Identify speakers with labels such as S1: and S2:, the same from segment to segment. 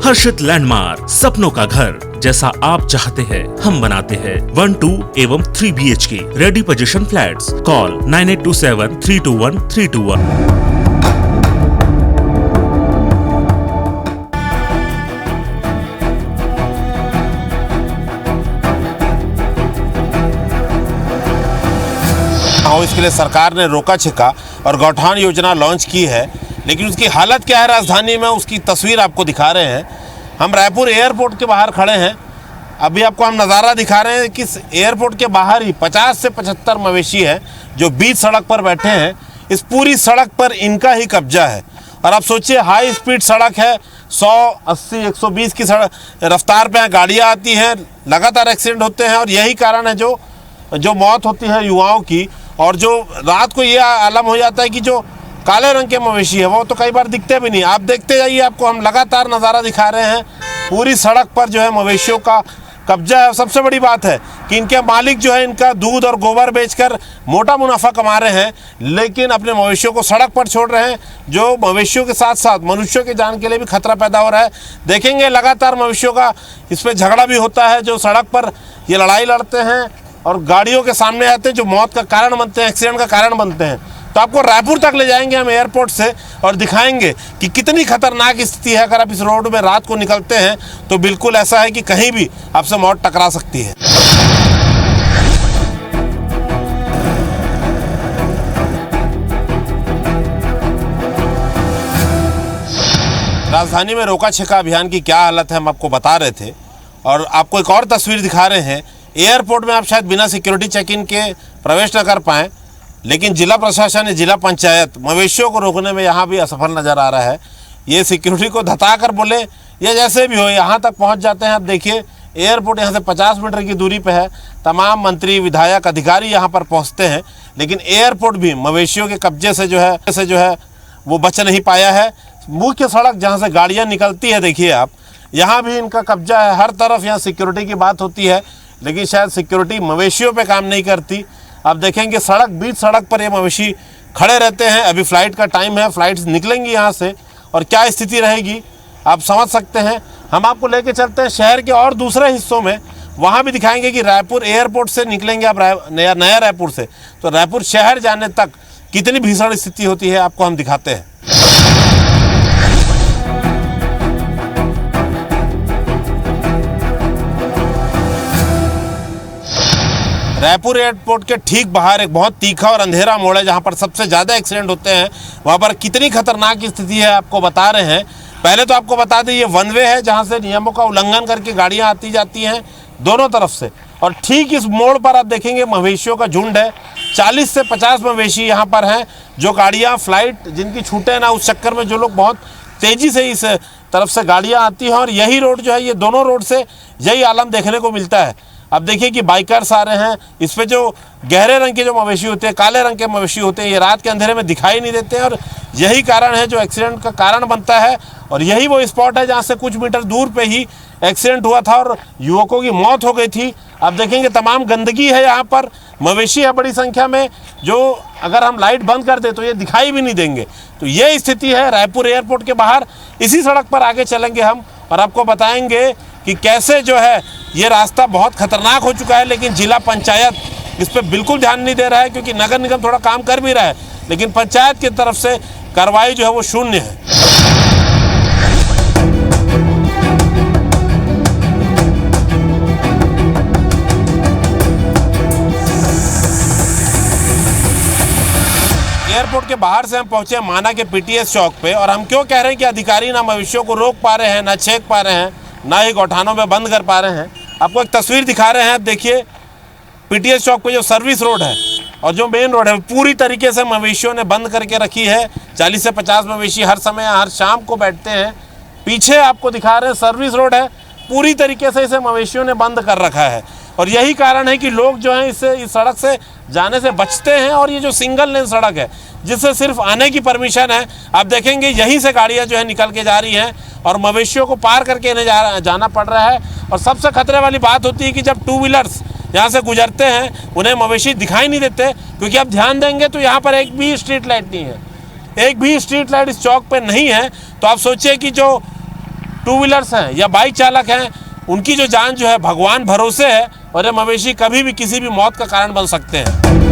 S1: हर्षित landmark, सपनों का घर जैसा आप चाहते हैं हम बनाते हैं। 1, 2 एवं 3 BHK ready position flats. Call 9827321321।
S2: इसके लिए सरकार ने रोका छिका और गौठान योजना लॉन्च की है, लेकिन उसकी हालत क्या है राजधानी में, उसकी तस्वीर आपको दिखा रहे हैं। हम रायपुर एयरपोर्ट के बाहर खड़े हैं। अभी आपको हम नज़ारा दिखा रहे हैं कि एयरपोर्ट के बाहर ही 50 से 75 मवेशी हैं जो बीच सड़क पर बैठे हैं। इस पूरी सड़क पर इनका ही कब्जा है। और आप सोचिए, हाई स्पीड सड़क है, 100, 80, 120 की रफ्तार पे गाड़ियाँ आती हैं, लगातार एक्सीडेंट होते हैं। और यही कारण है जो मौत होती है युवाओं की। और जो रात को ये आलम हो जाता है कि जो काले रंग के मवेशी है वो तो कई बार दिखते भी नहीं। आप देखते जाइए, आपको हम लगातार नज़ारा दिखा रहे हैं। पूरी सड़क पर जो है मवेशियों का कब्जा है। और सबसे बड़ी बात है कि इनके मालिक जो है इनका दूध और गोबर बेचकर मोटा मुनाफा कमा रहे हैं, लेकिन अपने मवेशियों को सड़क पर छोड़ रहे हैं, जो मवेशियों के साथ साथ मनुष्यों की जान के लिए भी खतरा पैदा हो रहा है। देखेंगे लगातार मवेशियों का इस पर झगड़ा भी होता है, जो सड़क पर ये लड़ाई लड़ते हैं और गाड़ियों के सामने आते हैं, जो मौत का कारण बनते हैं, एक्सीडेंट का कारण बनते हैं। तो आपको रायपुर तक ले जाएंगे हम एयरपोर्ट से और दिखाएंगे कि कितनी खतरनाक स्थिति है। अगर आप इस रोड में रात को निकलते हैं तो बिल्कुल ऐसा है कि कहीं भी आपसे मौत टकरा सकती है। राजधानी में रोका छेका अभियान की क्या हालत है हम आपको बता रहे थे। और आपको एक और तस्वीर दिखा रहे हैं। एयरपोर्ट में आप शायद बिना सिक्योरिटी चेक इन के प्रवेश न कर पाएँ, लेकिन जिला प्रशासन, जिला पंचायत मवेशियों को रोकने में यहाँ भी असफल नज़र आ रहा है। ये सिक्योरिटी को धता कर बोले या जैसे भी हो यहाँ तक पहुँच जाते हैं। आप देखिए, एयरपोर्ट यहाँ से 50 मीटर की दूरी पे है। तमाम मंत्री, विधायक, अधिकारी यहाँ पर पहुँचते हैं, लेकिन एयरपोर्ट भी मवेशियों के कब्जे से जो है वो बच नहीं पाया है। मुख्य सड़क जहाँ से गाड़ियाँ निकलती है, देखिए आप, यहाँ भी इनका कब्जा है। हर तरफ यहाँ सिक्योरिटी की बात होती है, लेकिन शायद सिक्योरिटी मवेशियों पे काम नहीं करती। आप देखेंगे बीच सड़क पर ये मवेशी खड़े रहते हैं। अभी फ़्लाइट का टाइम है, फ़्लाइट्स निकलेंगी यहाँ से और क्या स्थिति रहेगी आप समझ सकते हैं। हम आपको लेके चलते हैं शहर के और दूसरे हिस्सों में, वहाँ भी दिखाएंगे कि रायपुर एयरपोर्ट से निकलेंगे आप नया रायपुर से, तो रायपुर शहर जाने तक कितनी भीषण स्थिति होती है आपको हम दिखाते हैं। रायपुर एयरपोर्ट के ठीक बाहर एक बहुत तीखा और अंधेरा मोड़ है, जहां पर सबसे ज़्यादा एक्सीडेंट होते हैं। वहां पर कितनी खतरनाक स्थिति है आपको बता रहे हैं। पहले तो आपको बता दें, ये वन वे है जहां से नियमों का उल्लंघन करके गाड़ियां आती जाती हैं दोनों तरफ से। और ठीक इस मोड़ पर आप देखेंगे मवेशियों का झुंड है। 40 से 50 मवेशी यहाँ पर हैं, जो गाड़ियाँ फ्लाइट जिनकी छूटे ना, उस चक्कर में जो लोग बहुत तेज़ी से इस तरफ से गाड़ियाँ आती हैं। और यही रोड जो है, ये दोनों रोड से यही आलम देखने को मिलता है। अब देखिए कि बाइकर्स आ रहे हैं। इस पे जो गहरे रंग के जो मवेशी होते हैं, काले रंग के मवेशी होते हैं, ये रात के अंधेरे में दिखाई नहीं देते हैं। और यही कारण है जो एक्सीडेंट का कारण बनता है। और यही वो स्पॉट है जहाँ से कुछ मीटर दूर पे ही एक्सीडेंट हुआ था और युवकों की मौत हो गई थी। अब देखेंगे तमाम गंदगी है यहाँ पर, मवेशी है बड़ी संख्या में, जो अगर हम लाइट बंद कर दे तो ये दिखाई भी नहीं देंगे। तो ये स्थिति है रायपुर एयरपोर्ट के बाहर। इसी सड़क पर आगे चलेंगे हम और आपको बताएंगे कि कैसे जो है ये रास्ता बहुत खतरनाक हो चुका है। लेकिन जिला पंचायत इस पर बिल्कुल ध्यान नहीं दे रहा है, क्योंकि नगर निगम थोड़ा काम कर भी रहा है, लेकिन पंचायत की तरफ से कार्रवाई जो है वो शून्य है। एयरपोर्ट के बाहर से हम पहुंचे माना के PTS चौक पे। और हम क्यों कह रहे हैं कि अधिकारी ना मवेशियों को रोक पा रहे हैं, ना छेक पा रहे हैं, ना ही गौठानों में बंद कर पा रहे हैं। आपको एक तस्वीर दिखा रहे हैं। देखिए, PTS चौक पे जो सर्विस रोड है और जो मेन रोड है, पूरी तरीके से मवेशियों ने बंद करके रखी है। 40 से 50 मवेशी हर समय, हर शाम को बैठते हैं। पीछे आपको दिखा रहे हैं सर्विस रोड है, पूरी तरीके से इसे मवेशियों ने बंद कर रखा है। और यही कारण है कि लोग जो हैं इस सड़क से जाने से बचते हैं। और ये जो सिंगल लेन सड़क है, जिससे सिर्फ आने की परमिशन है, आप देखेंगे यहीं से गाड़ियाँ जो है निकल के जा रही हैं और मवेशियों को पार करके इन्हें जाना पड़ रहा है। और सबसे खतरे वाली बात होती है कि जब 2 व्हीलर्स यहाँ से गुजरते हैं, उन्हें मवेशी दिखाई नहीं देते, क्योंकि आप ध्यान देंगे तो यहाँ पर एक भी स्ट्रीट लाइट नहीं है, एक भी स्ट्रीट लाइट इस चौक पे नहीं है। तो आप सोचिए कि जो 2 टू व्हीलर्स हैं या बाइक चालक हैं, उनकी जो जान जो है भगवान भरोसे है और ये मवेशी कभी भी किसी भी मौत का कारण बन सकते हैं।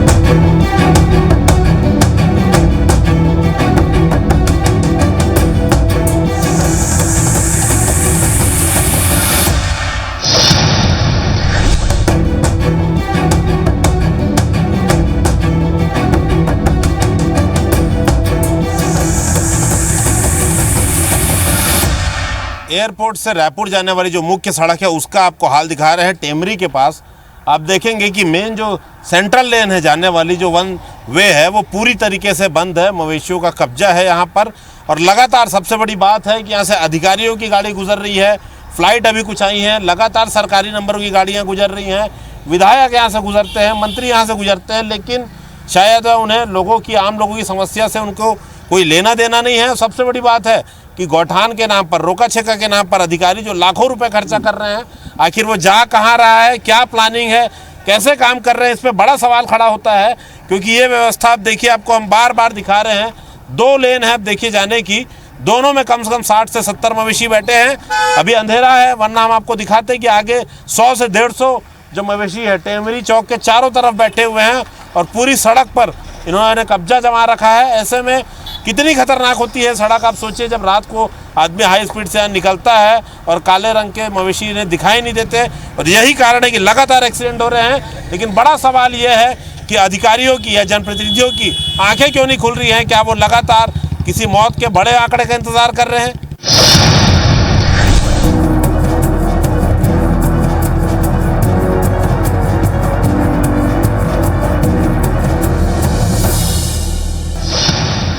S2: एयरपोर्ट से रायपुर जाने वाली जो मुख्य सड़क है उसका आपको हाल दिखा रहे हैं। टेमरी के पास आप देखेंगे कि मेन जो सेंट्रल लेन है जाने वाली जो वन वे है वो पूरी तरीके से बंद है। मवेशियों का कब्जा है यहाँ पर और लगातार सबसे बड़ी बात है कि यहाँ से अधिकारियों की गाड़ी गुजर रही है, फ्लाइट अभी कुछ आई हैं, लगातार सरकारी नंबरों की गाड़ियाँ गुजर रही हैं, विधायक यहाँ से गुजरते हैं, मंत्री यहाँ से गुजरते हैं, लेकिन शायद उन्हें लोगों की आम लोगों की समस्या से उनको कोई लेना देना नहीं है। सबसे बड़ी बात है कि गौठान के नाम पर, रोका छेका के नाम पर अधिकारी जो लाखों रुपए खर्चा कर रहे हैं, आखिर वो जा कहाँ रहा है, क्या प्लानिंग है, कैसे काम कर रहे हैं, इस पर बड़ा सवाल खड़ा होता है। क्योंकि ये व्यवस्था आप देखिए, आपको हम बार बार दिखा रहे हैं, 2 लेन है आप देखिए जाने की, दोनों में कम से कम 60 से 70 मवेशी बैठे हैं। अभी अंधेरा है, वरना हम आपको दिखाते हैं कि आगे 100 से 150 जो मवेशी है टेमरी चौक के चारों तरफ बैठे हुए हैं और पूरी सड़क पर इन्होंने कब्जा जमा रखा है। ऐसे में कितनी खतरनाक होती है सड़क, आप सोचिए। जब रात को आदमी हाई स्पीड से निकलता है और काले रंग के मवेशी इन्हें दिखाई नहीं देते, और यही कारण है कि लगातार एक्सीडेंट हो रहे हैं। लेकिन बड़ा सवाल यह है कि अधिकारियों की या जनप्रतिनिधियों की आंखें क्यों नहीं खुल रही हैं? क्या वो लगातार किसी मौत के बड़े आंकड़े का इंतजार कर रहे हैं?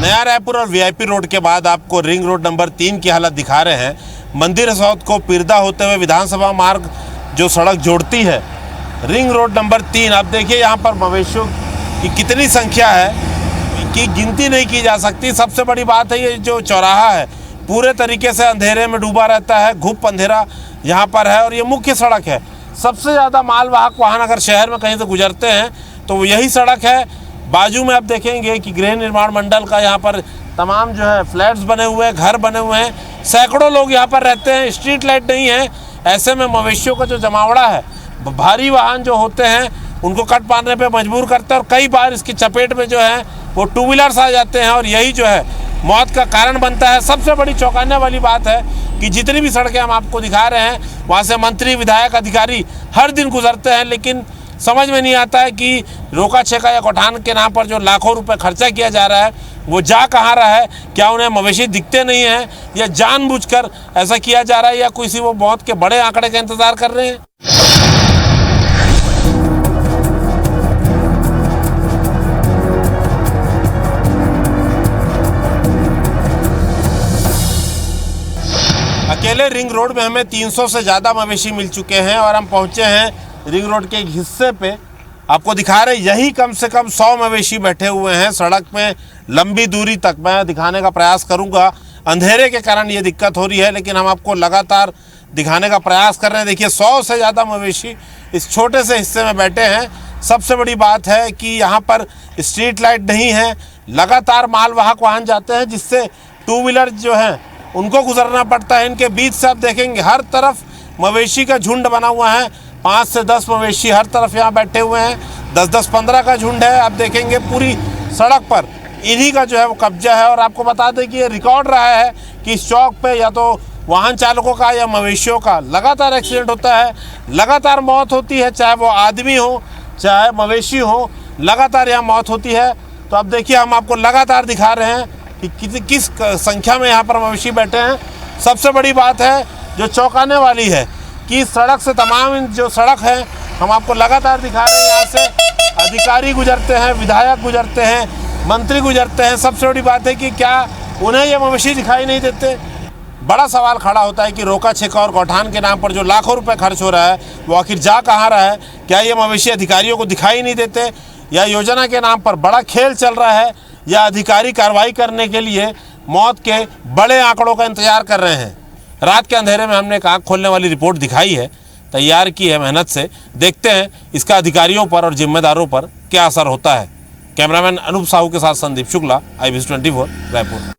S2: नया रायपुर और वीआईपी रोड के बाद आपको रिंग रोड नंबर 3 की हालत दिखा रहे हैं। मंदिर हसौद को पिरदा होते हुए विधानसभा मार्ग जो सड़क जोड़ती है, रिंग रोड नंबर 3, आप देखिए यहाँ पर मवेशियों की कितनी संख्या है कि गिनती नहीं की जा सकती। सबसे बड़ी बात है ये जो चौराहा है पूरे तरीके से अंधेरे में डूबा रहता है, घुप अंधेरा यहाँ पर है और ये मुख्य सड़क है। सबसे ज़्यादा मालवाहक वाहन अगर शहर में कहीं से गुजरते हैं तो वो यही सड़क है। बाजू में आप देखेंगे कि गृह निर्माण मंडल का यहाँ पर तमाम जो है फ्लैट्स बने हुए हैं, घर बने हुए हैं, सैकड़ों लोग यहाँ पर रहते हैं, स्ट्रीट लाइट नहीं है। ऐसे में मवेशियों का जो जमावड़ा है, भारी वाहन जो होते हैं उनको कट पाने पे मजबूर करते हैं और कई बार इसकी चपेट में जो है वो टू व्हीलर्स आ जाते हैं और यही जो है मौत का कारण बनता है। सबसे बड़ी चौंकाने वाली बात है कि जितनी भी सड़कें हम आपको दिखा रहे हैं वहाँ से मंत्री, विधायक, अधिकारी हर दिन गुजरते हैं, लेकिन समझ में नहीं आता है कि रोका छेका या गौठान के नाम पर जो लाखों रुपए खर्चा किया जा रहा है वो जा कहाँ रहा है? क्या उन्हें मवेशी दिखते नहीं हैं या जानबूझकर ऐसा किया जा रहा है या किसी वो मौत के बड़े आंकड़े का इंतजार कर रहे हैं? अकेले रिंग रोड में हमें 300 से ज़्यादा मवेशी मिल चुके हैं और हम पहुँचे हैं रिंग रोड के एक हिस्से पे। आपको दिखा रहे यही कम से कम 100 मवेशी बैठे हुए हैं सड़क में लंबी दूरी तक। मैं दिखाने का प्रयास करूंगा, अंधेरे के कारण ये दिक्कत हो रही है, लेकिन हम आपको लगातार दिखाने का प्रयास कर रहे हैं। देखिए 100 से ज़्यादा मवेशी इस छोटे से हिस्से में बैठे हैं। सबसे बड़ी बात है कि यहाँ पर स्ट्रीट लाइट नहीं है, लगातार मालवाहक वाहन जाते हैं जिससे टू व्हीलर जो हैं उनको गुजरना पड़ता है। इनके बीच से आप देखेंगे हर तरफ मवेशी का झुंड बना हुआ है, 5 से 10 मवेशी हर तरफ यहाँ बैठे हुए हैं, 10-10-15 का झुंड है। आप देखेंगे पूरी सड़क पर इन्हीं का जो है वो कब्जा है। और आपको बता दें कि ये रिकॉर्ड रहा है कि इस चौक पे या तो वाहन चालकों का या मवेशियों का लगातार एक्सीडेंट होता है, लगातार मौत होती है, चाहे वो आदमी हो चाहे मवेशी हो, लगातार यहाँ मौत होती है। तो अब देखिए हम आपको लगातार दिखा रहे हैं कि किस संख्या में यहाँ पर मवेशी बैठे हैं। सबसे बड़ी बात है जो चौंकाने वाली है कि सड़क से तमाम जो सड़क है हम आपको लगातार दिखा रहे हैं, यहाँ से अधिकारी गुजरते हैं, विधायक गुजरते हैं, मंत्री गुजरते हैं। सबसे बड़ी बात है कि क्या उन्हें ये मवेशी दिखाई नहीं देते? बड़ा सवाल खड़ा होता है कि रोका छेका और गौठान के नाम पर जो लाखों रुपए खर्च हो रहा है वो आखिर जा कहाँ रहा है? क्या ये मवेशी अधिकारियों को दिखाई नहीं देते या योजना के नाम पर बड़ा खेल चल रहा है या अधिकारी कार्रवाई करने के लिए मौत के बड़े आंकड़ों का इंतजार कर रहे हैं? रात के अंधेरे में हमने एक आँख खोलने वाली रिपोर्ट दिखाई है, तैयार की है मेहनत से। देखते हैं इसका अधिकारियों पर और जिम्मेदारों पर क्या असर होता है। कैमरामैन अनूप साहू के साथ संदीप शुक्ला, IBC 24 रायपुर।